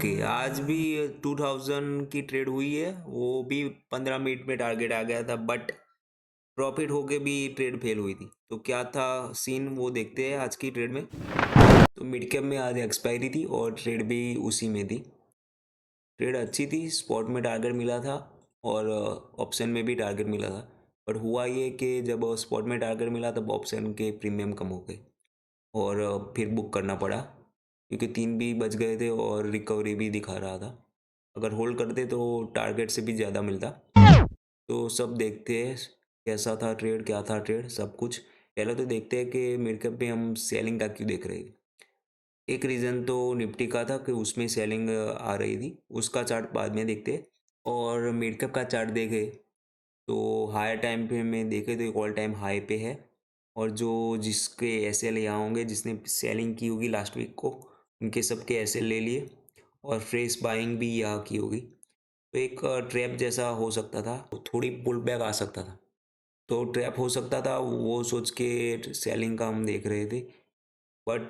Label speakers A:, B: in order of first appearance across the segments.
A: Okay, आज भी 2000 की ट्रेड हुई है। वो भी 15 मिनट में टारगेट आ गया था, बट प्रॉफिट होके भी ट्रेड फेल हुई थी। तो क्या था सीन, वो देखते हैं आज की ट्रेड में। तो मिड कैप में आज एक्सपायरी थी और ट्रेड भी उसी में थी। ट्रेड अच्छी थी, स्पॉट में टारगेट मिला था और ऑप्शन में भी टारगेट मिला था। बट हुआ ये कि जब स्पॉट में टारगेट मिला तब ऑप्शन के प्रीमियम कम हो गए और फिर बुक करना पड़ा, क्योंकि 3 भी बच गए थे और रिकवरी भी दिखा रहा था। अगर होल्ड करते तो टारगेट से भी ज़्यादा मिलता। तो सब देखते हैं कैसा था ट्रेड, क्या था ट्रेड, सब कुछ। पहले तो देखते हैं कि मिड कैप में हम सेलिंग का क्यों देख रहे हैं। एक रीज़न तो निफ्टी का था कि उसमें सेलिंग आ रही थी, उसका चार्ट बाद में देखते हैं। और मिड कैप का चार्ट देखे तो हायर टाइम पे में देखे तो एक ऑल टाइम हाई पे है। और जो जिसके एस एल यहाँ होंगे, जिसने सेलिंग की होगी लास्ट वीक को, उनके सबके एस एल ले लिए और फ्रेश बाइंग भी यहाँ की होगी। तो एक ट्रैप जैसा हो सकता था, थोड़ी पुल बैक आ सकता था। तो ट्रैप हो सकता था, वो सोच के सेलिंग का हम देख रहे थे। बट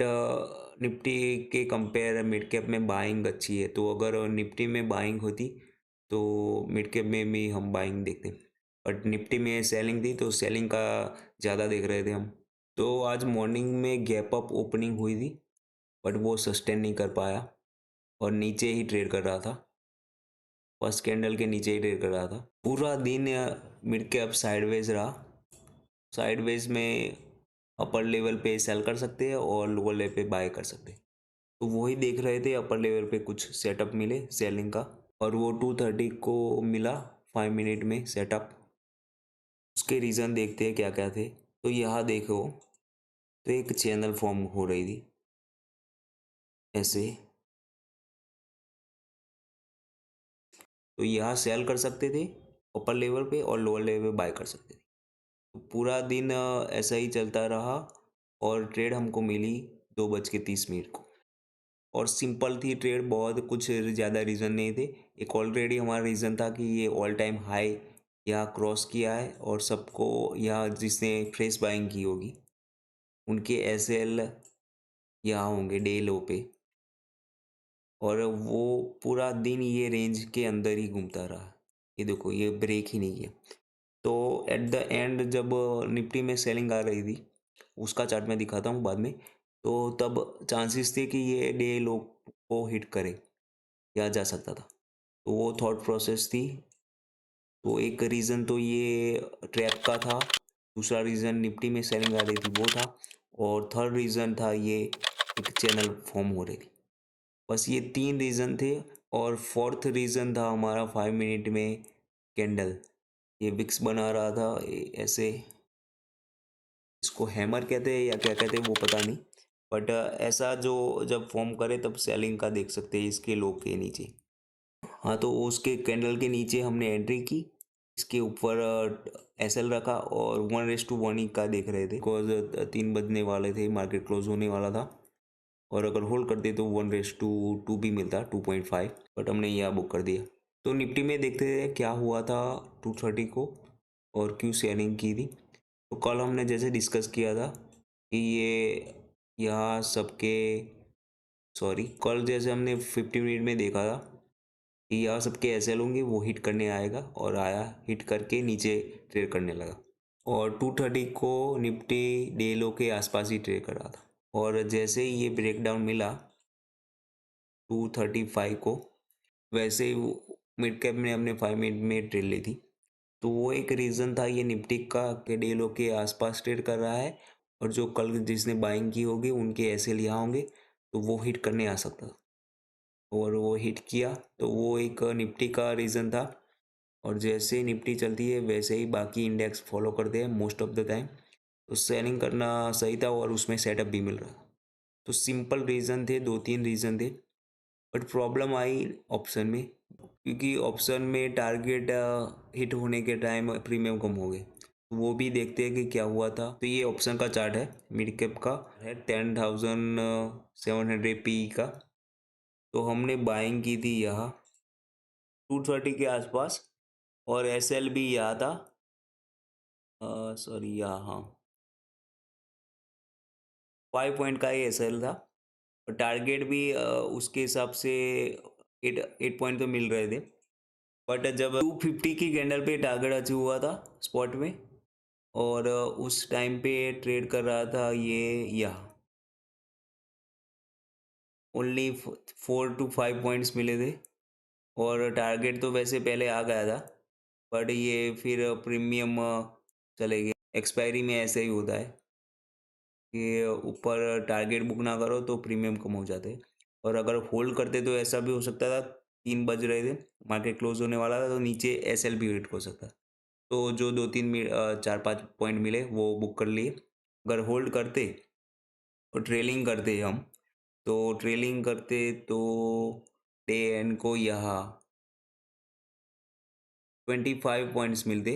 A: निफ्टी के कंपेयर मिड कैप में बाइंग अच्छी है, तो अगर निफ्टी में बाइंग होती तो मिड कैप में भी हम बाइंग देखते। बट निफ्टी में सेलिंग थी तो सेलिंग का ज़्यादा देख रहे थे हम। तो आज मॉर्निंग में गैप अप ओपनिंग हुई थी, बट वो सस्टेन नहीं कर पाया और नीचे ही ट्रेड कर रहा था। फर्स्ट कैंडल के नीचे ही ट्रेड कर रहा था पूरा दिन। मिड कैप साइडवेज रहा। साइडवेज में अपर लेवल पे सेल कर सकते हैं और लोअर लेवल पे बाय कर सकते हैं। तो वही देख रहे थे, अपर लेवल पे कुछ सेटअप मिले सेलिंग का, और वो 230 को मिला 5 मिनट में सेटअप। उसके रीज़न देखते हैं क्या क्या थे। तो यहाँ देखो, तो एक चैनल फॉर्म हो रही थी ऐसे। तो यहाँ सेल कर सकते थे अपर लेवल पे और लोअर लेवल पे बाय कर सकते थे। तो पूरा दिन ऐसा ही चलता रहा और ट्रेड हमको मिली 2:30 को। और सिंपल थी ट्रेड, बहुत कुछ ज़्यादा रीज़न नहीं थे। एक ऑलरेडी हमारा रीज़न था कि ये ऑल टाइम हाई यहाँ क्रॉस किया है और सबको यहाँ जिसने फ्रेश बाइंग की होगी उनके एस एल यहाँ होंगे डे लो पे। और वो पूरा दिन ये रेंज के अंदर ही घूमता रहा। ये देखो, ये ब्रेक ही नहीं है। तो एट द एंड जब निफ्टी में सेलिंग आ रही थी, उसका चार्ट मैं दिखाता हूँ बाद में, तो तब चांसेस थे कि ये डे लो को हिट करे या जा सकता था। तो वो थॉट प्रोसेस थी। तो एक रीज़न तो ये ट्रैप का था, दूसरा रीज़न निफ्टी में सेलिंग आ रही थी वो था, और थर्ड रीज़न था ये एक चैनल फॉर्म हो रही थी। बस ये 3 रीज़न थे। और फोर्थ रीज़न था हमारा 5 मिनट में कैंडल। ये विक्स बना रहा था ऐसे, इसको हैमर कहते हैं या क्या कहते हैं वो पता नहीं। बट ऐसा जो जब फॉर्म करे तब सेलिंग का देख सकते हैं इसके लो के नीचे। हाँ, तो उसके कैंडल के नीचे हमने एंट्री की, इसके ऊपर एस एल रखा और 1:1 ही का देख रहे थे, बिकॉज 3 बजने वाले थे, मार्केट क्लोज होने वाला था। और अगर होल्ड करते तो 1:2 भी मिलता, 2.5, बट हमने यहाँ बुक कर दिया। तो निफ्टी में देखते थे क्या हुआ था 230 को और क्यों सेलिंग की थी। तो कल हमने जैसे डिस्कस किया था कि ये यहाँ सबके, सॉरी, कल जैसे हमने 50 मिनट में देखा था कि यहाँ सबके ऐसे होंगे, वो हिट करने आएगा और आया, हिट करके नीचे ट्रेड करने लगा। और 230 को निफ्टी डे लो के आसपास ही ट्रेड कर रहा था। और जैसे ही ये ब्रेकडाउन मिला 235 को, वैसे ही मिड कैप ने अपने 5 मिनट में ट्रेड ली थी। तो वो एक रीज़न था ये निफ्टी का कि डे लो के आसपास ट्रेड कर रहा है, और जो कल जिसने बाइंग की होगी उनके ऐसे लिया होंगे, तो वो हिट करने आ सकता था। और वो हिट किया, तो वो एक निफ्टी का रीज़न था। और जैसे ही निफ्टी चलती है वैसे ही बाकी इंडेक्स फॉलो करते हैं मोस्ट ऑफ द टाइम। तो सेलिंग करना सही था और उसमें सेटअप भी मिल रहा था। तो सिंपल रीज़न थे, 2-3 रीज़न थे। बट प्रॉब्लम आई ऑप्शन में, क्योंकि ऑप्शन में टारगेट हिट होने के टाइम प्रीमियम कम हो गए। तो वो भी देखते हैं कि क्या हुआ था। तो ये ऑप्शन का चार्ट है, मिड कैप का है, 10,700 पी का। तो हमने बाइंग की थी यहाँ 230 के आसपास, और एस एल भी यहाँ था, सॉरी यहाँ, हाँ, 5 पॉइंट का ही एस एल था। और टारगेट भी उसके हिसाब से 8 पॉइंट तो मिल रहे थे। बट जब 250 की कैंडल पे टारगेट अचीव हुआ था स्पॉट में, और उस टाइम पे ट्रेड कर रहा था ये यहाँ, ओनली 4 to 5 पॉइंट्स मिले थे। और टारगेट तो वैसे पहले आ गया था, बट ये फिर प्रीमियम चले गए। एक्सपायरी में ऐसे ही होता है कि ऊपर टारगेट बुक ना करो तो प्रीमियम कम हो जाते हैं, और अगर होल्ड करते तो ऐसा भी हो सकता था, 3 बज रहे थे, मार्केट क्लोज होने वाला था, तो नीचे एसएल भी हिट हो सकता। तो जो 4-5 पॉइंट मिले वो बुक कर लिए। अगर होल्ड करते और ट्रेलिंग करते हम, तो ट्रेलिंग करते तो डे एंड को यहाँ 25 पॉइंट्स मिलते।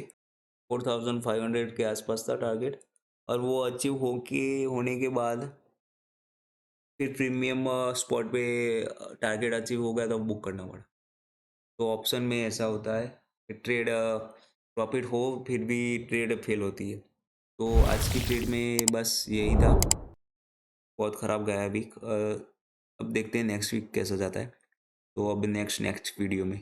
A: 4500 के आसपास था टारगेट, और वो अचीव होने के बाद फिर प्रीमियम स्पॉट पे टारगेट अचीव हो गया तो बुक करना पड़ा। तो ऑप्शन में ऐसा होता है कि ट्रेड प्रॉफिट हो फिर भी ट्रेड फेल होती है। तो आज की ट्रेड में बस यही था, बहुत ख़राब गया वीक। अब देखते हैं नेक्स्ट वीक कैसा जाता है। तो अब नेक्स्ट वीडियो में